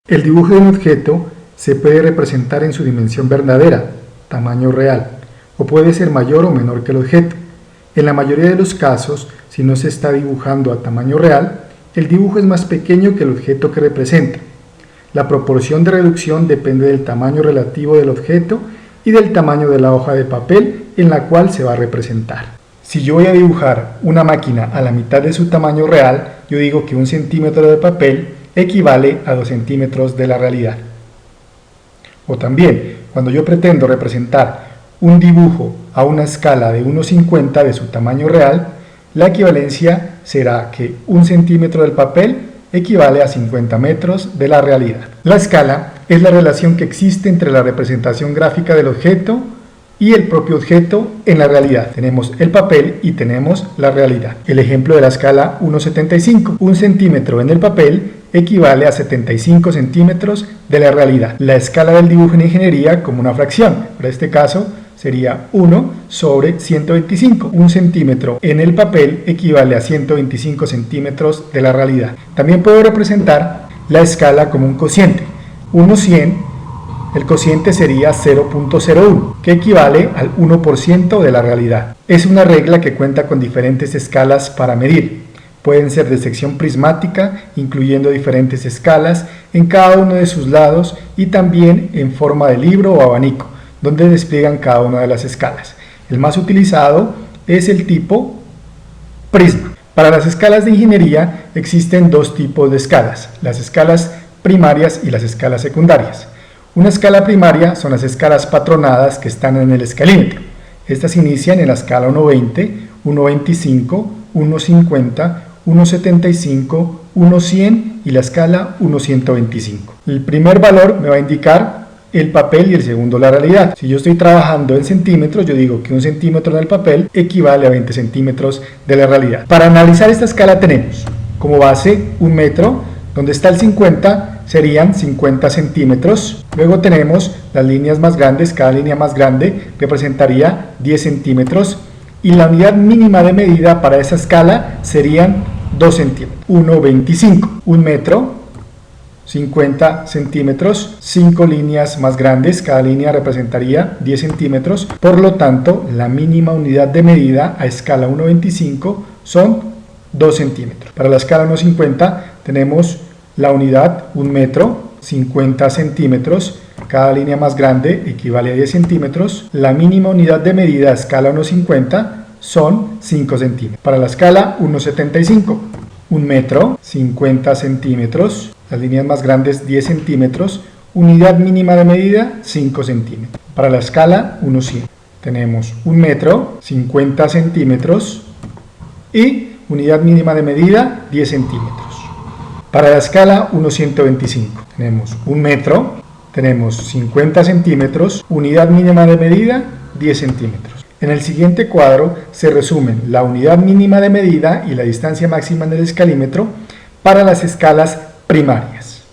El dibujo de un objeto se puede representar en su dimensión verdadera, tamaño real, o puede ser mayor o menor que el objeto. En la mayoría de los casos, si no se está dibujando a tamaño real, el dibujo es más pequeño que el objeto que representa. La proporción de reducción depende del tamaño relativo del objeto y del tamaño de la hoja de papel en la cual se va a representar. Si yo voy a dibujar una máquina a la mitad de su tamaño real, yo digo que 1 centímetro de papel equivale a 2 centímetros de la realidad. O también, cuando yo pretendo representar un dibujo a una escala de 1,50 de su tamaño real, la equivalencia será que 1 centímetro del papel equivale a 50 metros de la realidad. La escala es la relación que existe entre la representación gráfica del objeto y el propio objeto en la realidad. Tenemos el papel y tenemos la realidad. El ejemplo de la escala 1,75. 1 centímetro en el papel equivale a 75 centímetros de la realidad. La escala del dibujo en ingeniería como una fracción. Para este caso sería 1 sobre 125. 1 centímetro en el papel equivale a 125 centímetros de la realidad. También puedo representar la escala como un cociente. 1/100. El cociente sería 0.01, que equivale al 1% de la realidad. Es una regla que cuenta con diferentes escalas para medir. Pueden ser de sección prismática, incluyendo diferentes escalas en cada uno de sus lados y también en forma de libro o abanico, donde despliegan cada una de las escalas. El más utilizado es el tipo prisma. Para las escalas de ingeniería existen dos tipos de escalas, las escalas primarias y las escalas secundarias. Una escala primaria son las escalas patronadas que están en el escalímetro. Estas inician en la escala 1,20, 1,25, 1,50, 1,75, 1,100 y la escala 1,125. El primer valor me va a indicar el papel y el segundo la realidad. Si yo estoy trabajando en centímetros, yo digo que 1 centímetro en el papel equivale a 20 centímetros de la realidad. Para analizar esta escala tenemos como base 1 metro, donde está el 50 serían 50 centímetros. Luego tenemos las líneas más grandes, cada línea más grande representaría 10 centímetros y la unidad mínima de medida para esa escala serían 2 centímetros. 1,25. 1 metro, 50 centímetros, 5 líneas más grandes, cada línea representaría 10 centímetros, por lo tanto la mínima unidad de medida a escala 1,25 son 2 centímetros. Para la escala 1,50 tenemos la unidad 1 metro, 50 centímetros, cada línea más grande equivale a 10 centímetros, la mínima unidad de medida a escala 1,50 son 5 centímetros. Para la escala 1,75, 1 metro, 50 centímetros, las líneas más grandes 10 centímetros, unidad mínima de medida 5 centímetros. Para la escala 1,100 tenemos 1 metro, 50 centímetros y unidad mínima de medida 10 centímetros. Para la escala 1,125 tenemos 1 metro, tenemos 50 centímetros, unidad mínima de medida 10 centímetros. En el siguiente cuadro se resumen la unidad mínima de medida y la distancia máxima en el escalímetro para las escalas primarias.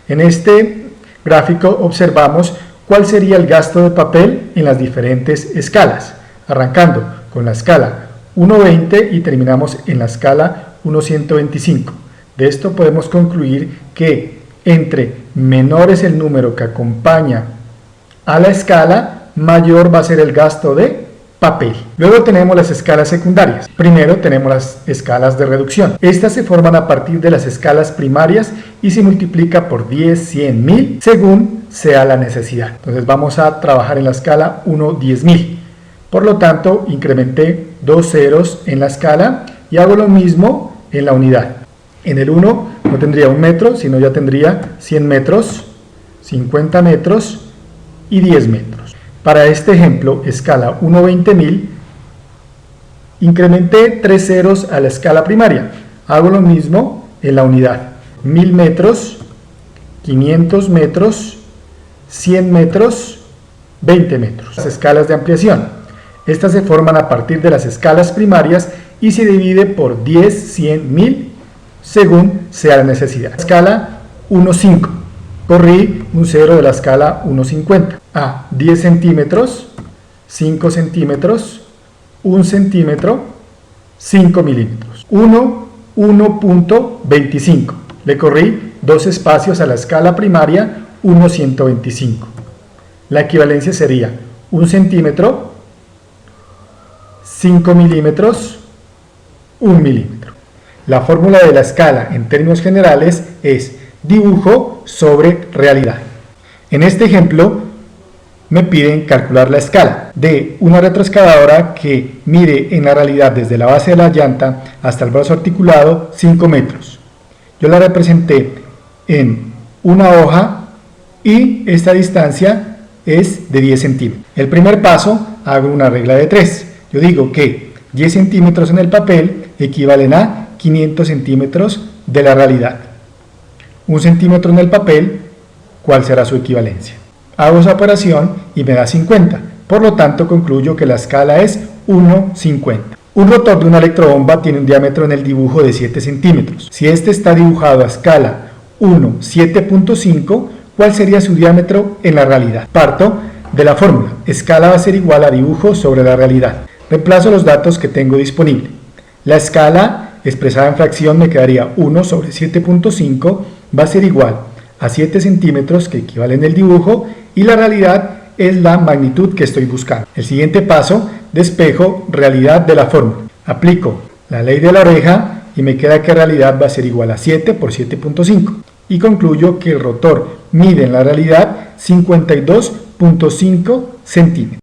En este gráfico observamos cuál sería el gasto de papel en las diferentes escalas, arrancando con la escala 1,20 y terminamos en la escala 1,125. De esto podemos concluir que entre menor es el número que acompaña a la escala, mayor va a ser el gasto de papel. Luego tenemos las escalas secundarias. Primero tenemos las escalas de reducción. Estas se forman a partir de las escalas primarias y se multiplica por 10, 100, 1000 según sea la necesidad. Entonces vamos a trabajar en la escala 1/10,000. Por lo tanto, incrementé 2 ceros en la escala y hago lo mismo en la unidad. En el 1 no tendría 1 metro, sino ya tendría 100 metros, 50 metros y 10 metros. Para este ejemplo, escala 1/20,000, incrementé 3 ceros a la escala primaria. Hago lo mismo en la unidad. 1000 metros, 500 metros, 100 metros, 20 metros. Las escalas de ampliación. Estas se forman a partir de las escalas primarias y se divide por 10, 100, 1000 según sea la necesidad. Escala 1,5. Corrí un cero de la escala 1,50 a 10 centímetros, 5 centímetros, 1 centímetro, 5 milímetros. 1, 1.25. Le corrí 2 espacios a la escala primaria 1/125. La equivalencia sería 1 centímetro, 5 milímetros, 1 milímetro. La fórmula de la escala en términos generales es dibujo sobre realidad. En este ejemplo me piden calcular la escala de una retroexcavadora que mide en la realidad desde la base de la llanta hasta el brazo articulado 5 metros. Yo la representé en una hoja y esta distancia es de 10 centímetros. El primer paso, hago una regla de 3. Yo digo que 10 centímetros en el papel equivalen a 500 centímetros de la realidad. 1 centímetro en el papel, ¿cuál será su equivalencia? Hago esa operación y me da 50. Por lo tanto, concluyo que la escala es 1/50. Un rotor de una electrobomba tiene un diámetro en el dibujo de 7 centímetros. Si este está dibujado a escala 1/7.5, ¿cuál sería su diámetro en la realidad? Parto de la fórmula. Escala va a ser igual a dibujo sobre la realidad. Reemplazo los datos que tengo disponible. La escala expresada en fracción me quedaría 1/7.5 va a ser igual a 7 centímetros que equivalen el dibujo y la realidad es la magnitud que estoy buscando. El siguiente paso, despejo realidad de la fórmula. Aplico la ley de la oreja y me queda que realidad va a ser igual a 7 por 7.5 y concluyo que el rotor mide en la realidad 52.5 centímetros.